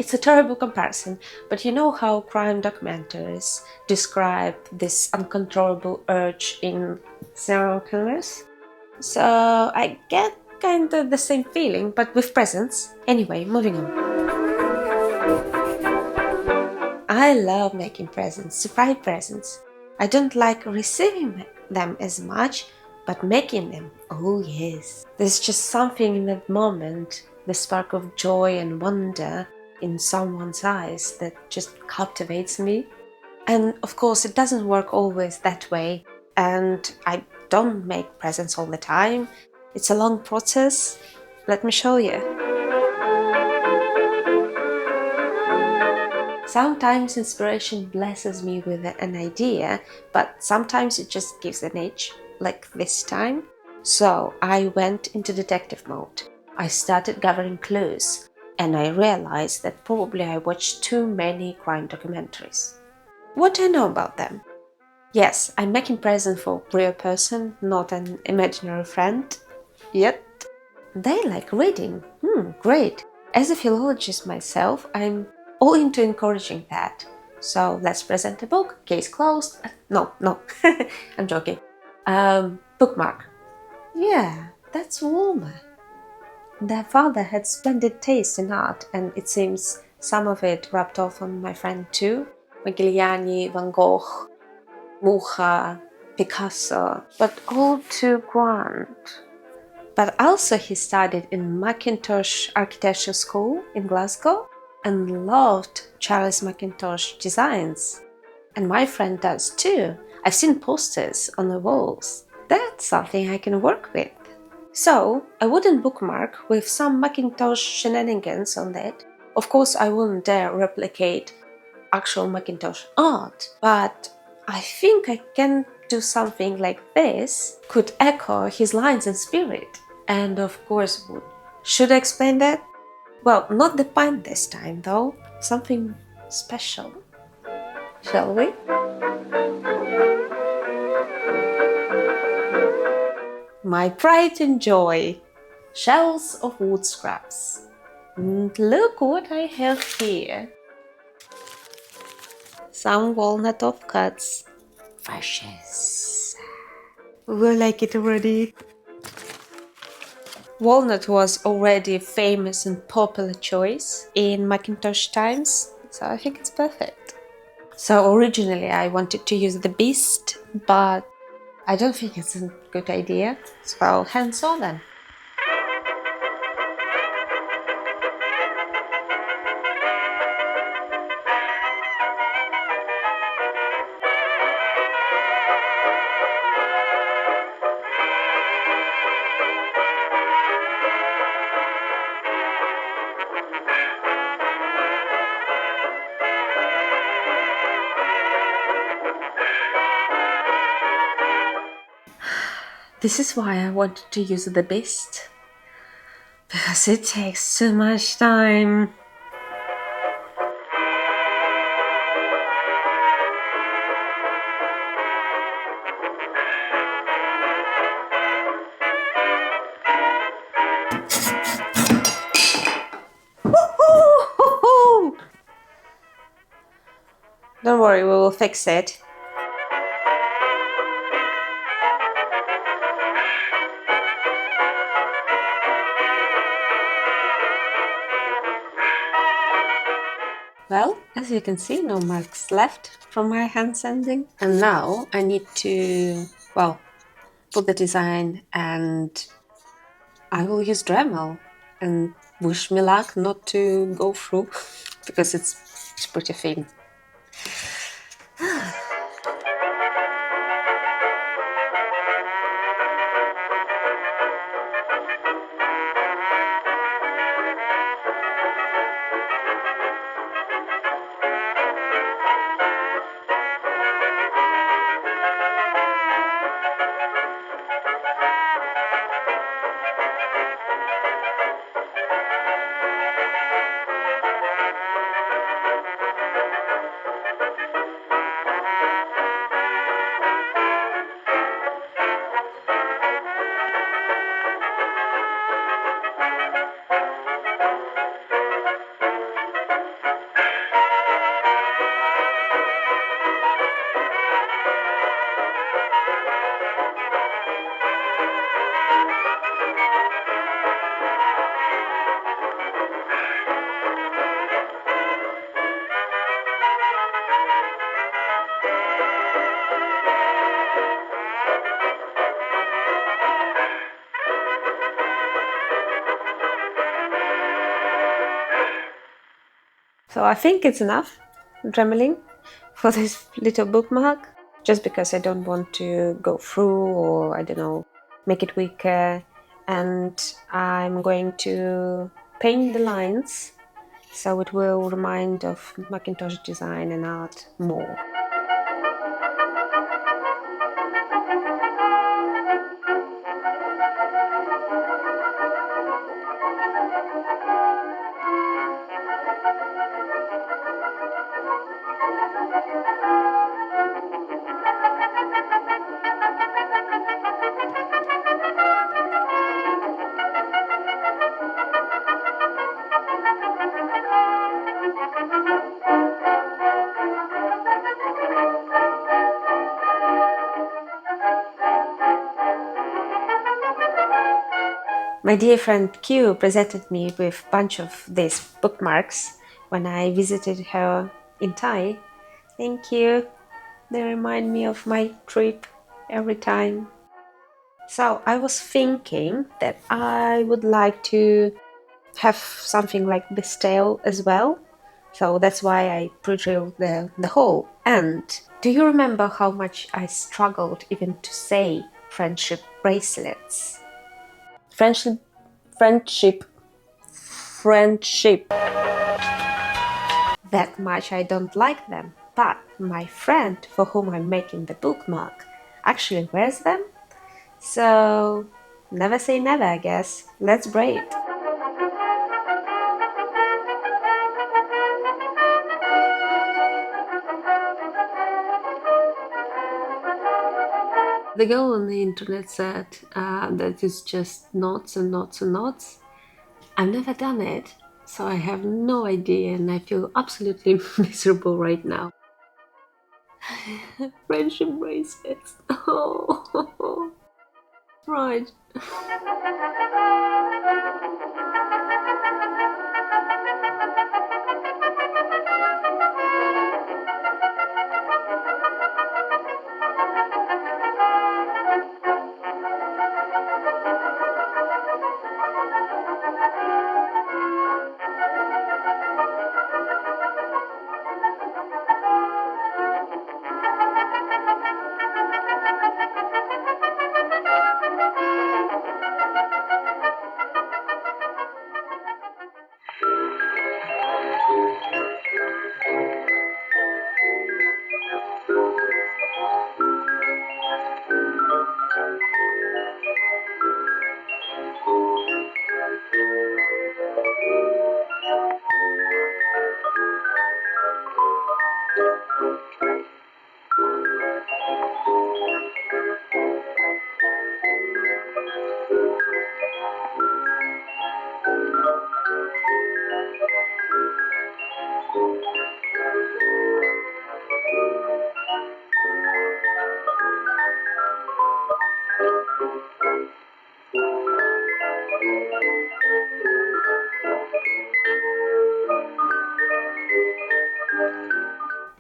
It's a terrible comparison, but you know how crime documentaries describe this uncontrollable urge in serial killers? So I get kind of the same feeling, but with presents. Anyway, moving on. I love making presents, surprise presents. I don't like receiving them as much, but making them, oh yes. There's just something in that moment, the spark of joy and wonder in someone's eyes that just captivates me. And of course, it doesn't work always that way, and I don't make presents all the time. It's a long process. Let me show you. Sometimes inspiration blesses me with an idea, but sometimes it just gives an edge, like this time. So I went into detective mode. I started gathering clues, and I realized that probably I watched too many crime documentaries. What do I know about them? Yes, I'm making presents for a real person, not an imaginary friend. Yet, they like reading. Great. As a philologist myself, I'm all into encouraging that. So let's present a book. Case closed. No, I'm joking. Bookmark. Yeah, that's warmer. Their father had splendid taste in art, and it seems some of it rubbed off on my friend too. Modigliani, Van Gogh, Mucha, Picasso, but all too grand. But also he studied in Mackintosh Architecture School in Glasgow and loved Charles Mackintosh designs. And my friend does too. I've seen posters on the walls. That's something I can work with. So, a wooden bookmark with some Mackintosh shenanigans on it. Of course, I wouldn't dare replicate actual Mackintosh art, but I think I can do something like this, could echo his lines and spirit. And of course, should I explain that? Well, not the pint this time though, something special. Shall we? My pride and joy. Shells of wood scraps. And look what I have here. Some walnut offcuts. Precious. We like it already. Walnut was already a famous and popular choice in Macintosh times, so I think it's perfect. So originally I wanted to use the beast, but I don't think it's a good idea, so hands on then. This is why I wanted to use the beast, because it takes too much time. Don't worry, we will fix it. Well, as you can see, no marks left from my hand sanding. And now I need to, well, put the design, and I will use Dremel, and wish me luck not to go through because it's pretty thin. So I think it's enough dremeling for this little bookmark, just because I don't want to go through, or I don't know, make it weaker. And I'm going to paint the lines so it will remind of Mackintosh design and art more. My dear friend Q presented me with a bunch of these bookmarks when I visited her in Thai. Thank you. They remind me of my trip every time. So I was thinking that I would like to have something like this tail as well. So that's why I pre-drilled the hole. And do you remember how much I struggled even to say friendship bracelets? Friendship. That much I don't like them. But my friend for whom I'm making the bookmark actually wears them. So never say never, I guess. Let's braid. The girl on the internet said that it's just knots and knots and knots. I've never done it, so I have no idea, and I feel absolutely miserable right now. Friendship bracelets. Oh, right.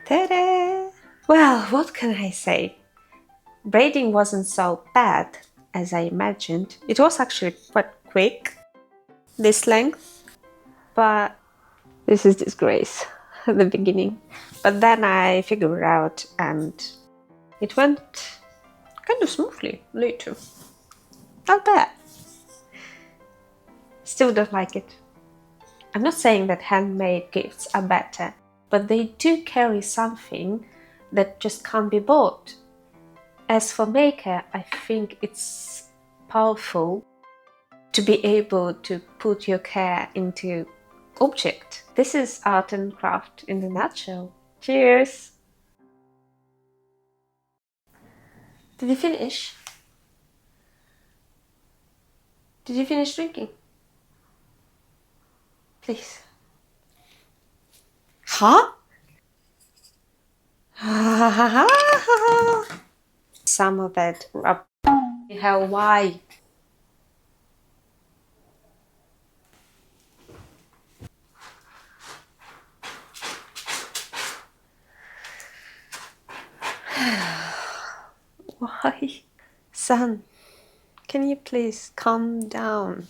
Ta-da! Well, what can I say? Braiding wasn't so bad as I imagined. It was actually quite quick, this length, but this is disgrace at the beginning. But then I figured it out and it went kind of smoothly later. Not bad. Still don't like it. I'm not saying that handmade gifts are better, but they do carry something that just can't be bought. As for maker, I think it's powerful to be able to put your care into object. This is art and craft in a nutshell. Cheers! Did you finish? Did you finish drinking? Please. Huh? Some of that rub. Hell, why? Why? Son, can you please calm down?